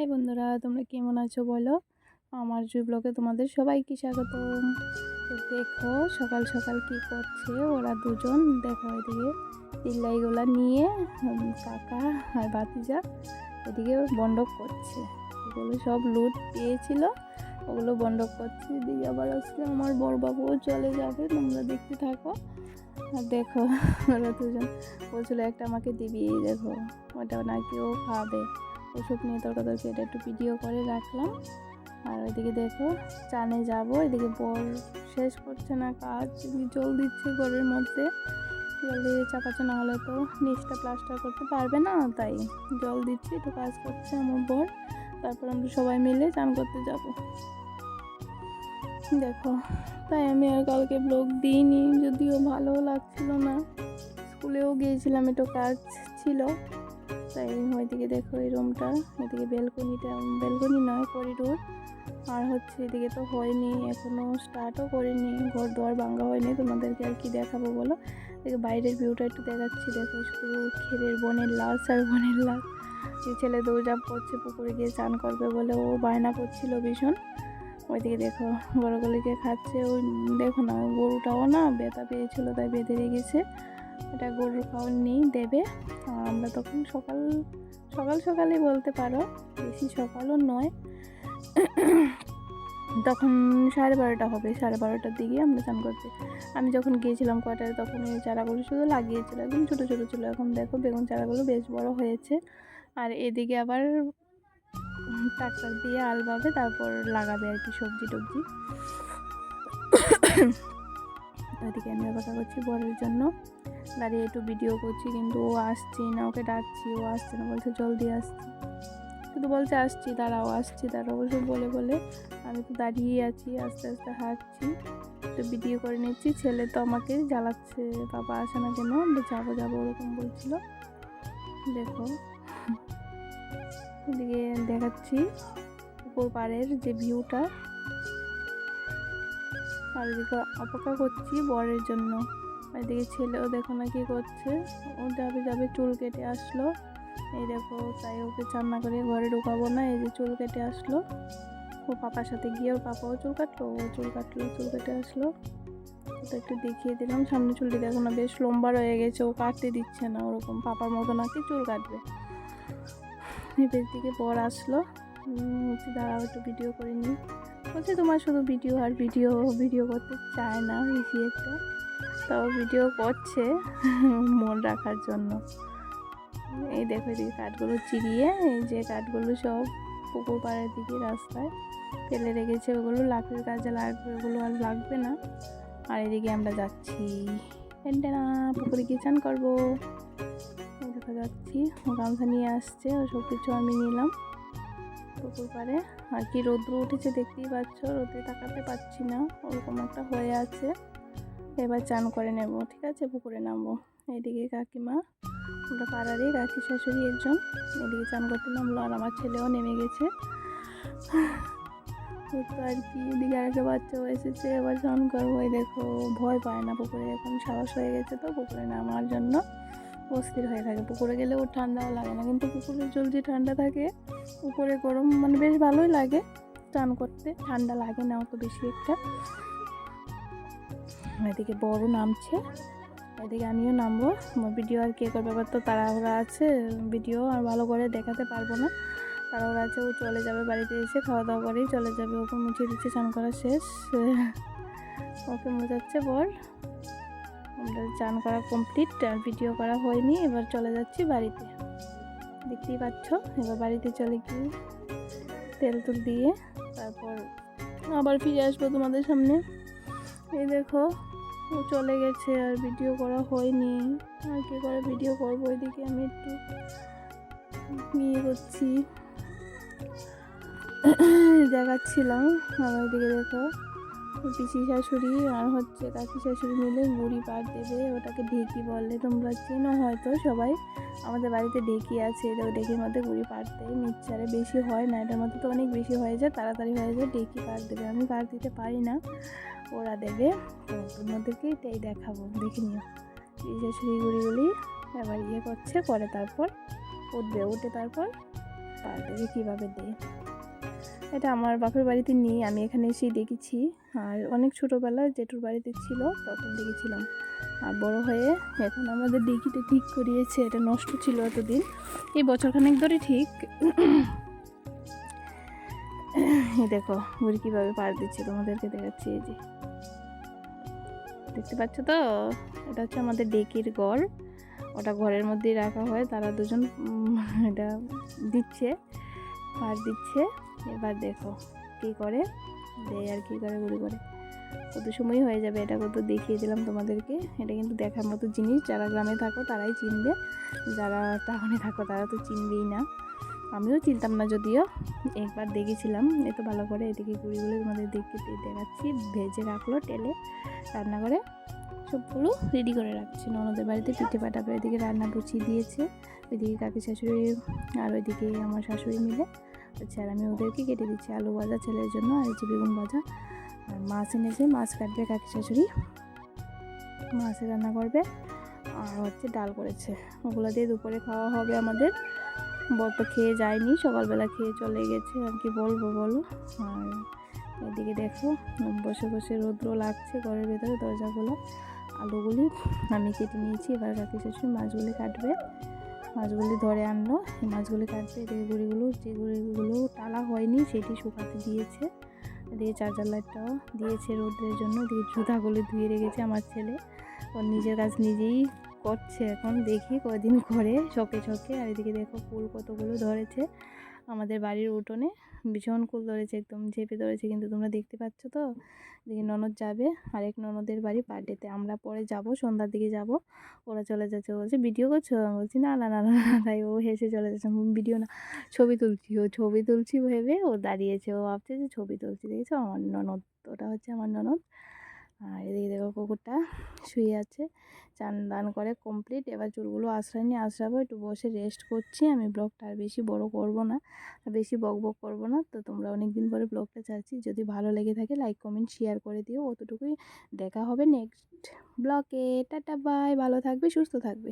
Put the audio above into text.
High বন্ধুরা, তোমরা কেমন আছো বলো। আমার জুই ব্লগে তোমাদের সবাইকে স্বাগতম। তো দেখো সকাল সকাল কি করছে ওরা দুজন। দেখো এদিকে চিল্লাইগুলা নিয়ে কাকা আর ভাতিজা এদিকে বন্ধক করছে। এগুলো সব লুট পেয়েছিল, ওগুলো বন্ধক করছে। এদিকে আবার আজকে আমার বড়বাবুও চলে যাবে, তোমরা দেখতে থাকো। আর দেখো ওরা দুজন বলছিল একটা আমাকে দিবি, এই দেখো ওটা নাকি ও খাবে। ওসব নিয়ে তর্কাতর্কি, এটা একটু ভিডিও করে রাখলাম। আর ওইদিকে দেখো চানে যাব, এদিকে বর শেষ করছে না কাজ, জল দিচ্ছে ঘরের মধ্যে। জল দিয়ে চাপাচ্ছে, না হলে তো নিচটা প্লাস্টার করতে পারবে না, তাই জল দিচ্ছি, একটু কাজ করছে আমার বর। তারপর আমরা সবাই মিলে চান করতে যাব। দেখো তাই আমি আর কালকে ব্লগ দিইনি, যদিও ভালো লাগছিল না। স্কুলেও গিয়েছিলাম, একটু কাজ ছিল, তাই ওইদিকে দেখো এই রুমটা, এদিকে বেলকনি নয় করিডোর। আর হচ্ছে এদিকে তো হয়নি, এখনও স্টার্টও করিনি, ঘর দোয়ার ভাঙা হয়নি, তোমাদেরকে আর কি দেখাবো বলো। এদিকে বাইরের ভিউটা একটু দেখাচ্ছি। দেখো শুধু ক্ষীরের বনের লাশ আর বনের লাশ। যে ছেলে দৌড়াপ করছে পুকুরে গিয়ে চান করবে বলে, ও বায়না করছিল ভীষণ। ওইদিকে দেখো গরুগুলিকে খাচ্ছে। ওই দেখো না, গরুটাও না ব্যথা পেয়েছিল, তাই বেঁধে রেখেছে। এটা গরুর খাওয়ার নেই, দেবে। আর আমরা তখন সকালে বলতে পারো, বেশি সকালও নয়, তখন 12:30 হবে। 12:30টার দিকে আমরা চান করতে। আমি যখন গিয়েছিলাম কোয়ার্টারে, তখন এই চারাগুলো শুধু লাগিয়েছিল, একদম ছোটো ছোটো ছিল। এখন দেখো বেগুন চারাগুলো বেশ বড় হয়েছে। আর এদিকে আবার ট্রাক্টর দিয়ে আলবাবে, তারপর লাগাবে আর কি সবজি টবজি। ওইদিকে আমি অপেক্ষা করছি বরের জন্য, দাঁড়িয়ে একটু ভিডিও করছি, কিন্তু ও আসছে না। ওকে ডাকছি, ও আসছে না, বলছে জলদি আসছি, শুধু বলছে আসছি দাঁড়াও, আসছি দাঁড়াও, ওসব বলে বলে আমি তো দাঁড়িয়ে আছি, আস্তে আস্তে হাঁটছি, একটু ভিডিও করে নিচ্ছি। ছেলে তো আমাকে জ্বালাচ্ছে, বাবা আসে না কেন, যাবো যাবো ওরকম বলছিল। দেখো এদিকে দেখাচ্ছি পুকুর পাড়ের যে ভিউটা। আর এদিকে অপেক্ষা করছি বরের জন্য। এদিকে ছেলেও দেখো না কি করছে, ও যাবে চুল কেটে আসলো। এই দেখো, তাই ওকে চান না করে ঘরে ঢোকাবো না। এই যে চুল কেটে আসলো, ও পাপার সাথে গিয়ে ওর পাপাও চুল কাটলো, ও চুল কেটে আসলো। তো একটু দেখিয়ে দিলাম, সামনে চুলটি দেখো না বেশ লম্বা রয়ে গেছে, ও কাটতে দিচ্ছে না, ওরকম পাপার মতো নাকি চুল কাটবে। এবার দিকে বর আসলো, বলছি দাঁড়াও একটু ভিডিও করে নিই। বলছে তোমার শুধু ভিডিও আর ভিডিও করতে চায় না বেশি একটা, তাও ভিডিও করছে মন রাখার জন্য। এই দেখো এদিকে কাঠগুলো চিরিয়ে, এই যে কাঠগুলো সব পুকুর পাড়ের দিকে রাস্তায় ফেলে রেখেছে, ওগুলো লাকড়ির কাজে লাগবে, ওগুলো আর লাগবে না। আর এদিকে আমরা যাচ্ছি না পুকুরে গিয়ে চান করবো। দেখো যাচ্ছি, গামছা নিয়ে আসছে, ও সব কিছু আমি নিলাম পুকুর পাড়ে। আর কি রৌদ্র উঠেছে দেখতেই পাচ্ছ, রোদে তাকাতে পারছি না, ওরকম একটা হয়ে আছে। এবার চান করে নেব, ঠিক আছে, পুকুরে নামবো। এইদিকে কাকিমা, আমরা পাড়ারই কাকি শাশুড়ি একজন, এদিকে চান করতে নামলো, আর আমার ছেলেও নেমে গেছে। তো আর কি, এদিকে আরেকটা বাচ্চাও এসেছে, এবার চান করবো। এই দেখো ভয় পায় না পুকুরে, এখন সাহস হয়ে গেছে তো পুকুরে নামার জন্য অস্থির হয়ে থাকে। পুকুরে গেলে ওর ঠান্ডাও লাগে না, কিন্তু পুকুরের জল যে ঠান্ডা থাকে, উপরে গরম, মানে বেশ ভালোই লাগে চান করতে, ঠান্ডা লাগে না অত বেশি একটা। এদিকে বড় নামছে, এদিকে আমিও নামবো। ভিডিও আর কে করবে, ব্যাপার তো তাড়াহুড়া আছে, ভিডিও আর ভালো করে দেখাতে পারবো না, তাড়াহুড়া আছে। ও চলে যাবে বাড়িতে, এসে খাওয়া দাওয়া করেই চলে যাবে। ওকে মুছিয়ে দিচ্ছে, চান করা শেষ, ওকে মোজাচ্ছে বর। আমরা চান করা কমপ্লিট, আর ভিডিও করা হয়নি, এবার চলে যাচ্ছি বাড়িতে, দেখতেই পাচ্ছ। এবার বাড়িতে চলে গিয়ে তেল তুল দিয়ে তারপর আবার ফিরে আসবো তোমাদের সামনে। এই দেখো ও চলে গেছে, আর ভিডিও করা হয়নি, আর কি করে ভিডিও করবো। এদিকে আমি একটু নিয়ে করছি, দেখাচ্ছিলাম। আমার এদিকে দেখো পিসি শাশুড়ি আর হচ্ছে কাকি শাশুড়ি মিলে গুড়ি পাড় দেবে, ওটাকে ঢেকি বলে, তোমরা চেনো হয়তো সবাই। আমাদের বাড়িতে ঢেকি আছে, তো ঢেকির মধ্যে গুড়ি পাড় দেয়। মিক্সচারে বেশি হয় না, এটার মধ্যে তো অনেক বেশি হয়ে যায়, তাড়াতাড়ি হয়ে যায়। ঢেকি পাড় দেবে, আমি পাড় দিতে পারি না, ওরা দেবে। তো তোমাদেরকে এটাই দেখাবো, দেখে নিও। পিসি শাশুড়ি গুড়িগুলি এবার করছে, করে তারপর উঠবে, উঠে তারপর পার দেখে কীভাবে দেয়। এটা আমার বাপের বাড়িতে নেই, আমি এখানে এসেই দেখেছি। আর অনেক ছোটোবেলায় জেঠুর বাড়িতে ছিল, তখন দেখেছিলাম। আর বড় হয়ে এখন আমাদের ডিকিটা ঠিক করিয়েছে, এটা নষ্ট ছিল এতদিন, এই বছরখানেক ধরে ঠিক। এই দেখো বুড়ি কীভাবে পার দিচ্ছে, তোমাদেরকে দেখাচ্ছি। এই যে দেখতে পাচ্ছ তো, এটা হচ্ছে আমাদের ডেকির ঘর, ওটা ঘরের মধ্যেই রাখা হয়। তারা দুজন এটা দিচ্ছে, পার দিচ্ছে। এবার দেখো কী করে দেয় আর কী করে বুড়ি করে। কত সময় হয়ে যাবে, এটা কত দেখিয়ে দিলাম তোমাদেরকে। এটা কিন্তু দেখার মতো জিনিস, যারা গ্রামে থাকো তারাই চিনবে, যারা টাউনে থাকো তারা তো চিনবেই না। আমিও চিনতাম না, যদিও একবার দেখেছিলাম। এত ভালো করে এদিকে গুঁড়িগুলো তোমাদের দেখাচ্ছি। ভেজে রাখলো তেলে, রান্না করে সবগুলো রেডি করে রাখছি। ননদের বাড়িতে পিঠে পাঠাবে, ওইদিকে রান্না বসিয়ে দিয়েছে। ওইদিকে কাকি শাশুড়ি আর ওইদিকে আমার শাশুড়ি মিলে হচ্ছে, আর আমি ওদেরকে কেটে দিচ্ছি আলু ভাজা ছেলের জন্য, আর এই যে বেগুন ভাজা। আর মাছ এনেছে, মাছ কাটবে কাকি শাশুড়ি, মাছের রান্না করবে। আর হচ্ছে ডাল করেছে, ওগুলো দিয়ে দুপুরে খাওয়া হবে আমাদের। বর তো খেয়ে যায়নি, সকালবেলা খেয়ে চলে গেছে, আর কি বলবো বলো। আর এদিকে দেখো বসে বসে রৌদ্র লাগছে ঘরের ভেতরে, দরজাগুলো। আলুগুলি আমি কেটে নিয়েছি, এবার কাকি শাশুড়ি মাছগুলি কাটবে, মাছগুলি ধরে আনলো, এই মাছগুলি কাটবে। এদিকে গুঁড়িগুলো, যে গুঁড়িগুলো টালা হয়নি সেটি শুকাতে দিয়েছে। এদিকে চার্জার লাইটটাও দিয়েছে রোদ্রের জন্য। এদিকে জুতাগুলি ধুয়ে রেখেছে আমার ছেলে, ওর নিজের কাজ নিজেই করছে। এখন দেখি কদিন করে শখে শখে। আর এদিকে দেখো ফুল কতগুলো ধরেছে আমাদের বাড়ির উঠোনে, ভীষণ ফুল ধরেছে, একদম ঝেপে ধরেছে। কিন্তু তোমরা দেখতে পাচ্ছ তো। এদিকে ননদ যাবে আরেক ননদের বাড়ি বার্থডেতে, আমরা পরে যাব, সন্ধ্যার দিকে যাব। ওরা চলে যাচ্ছে, বলছে ভিডিও করছো, আমি বলছি না না না না, তাই ও হেসে চলে যাচ্ছে। ভিডিও না, ছবি তুলছি। ও ছবি তুলছি ভেবে ও দাঁড়িয়েছে, ও ভাবছে যে ছবি তুলছি। দেখেছো আমার ননদ, ওটা হচ্ছে আমার ননদ। আর এদিকে দেখো কুকুরটা শুয়ে আছে, চান দান করে কমপ্লিট। এবার চুলগুলো আশ্রয়নি, আশ্রাবো, একটু বসে রেস্ট করছি। আমি ব্লগটা আর বেশি বড় করব না, বেশি বক বক করবো না। তো তোমরা অনেক দিন পরে ব্লগটা চাচ্ছি, যদি ভালো লেগে থাকে লাইক কমেন্ট শেয়ার করে দিও, অতটুকুই। দেখা হবে নেক্সট ব্লগে। টাটা বাই, ভালো থাকবে, সুস্থ থাকবে।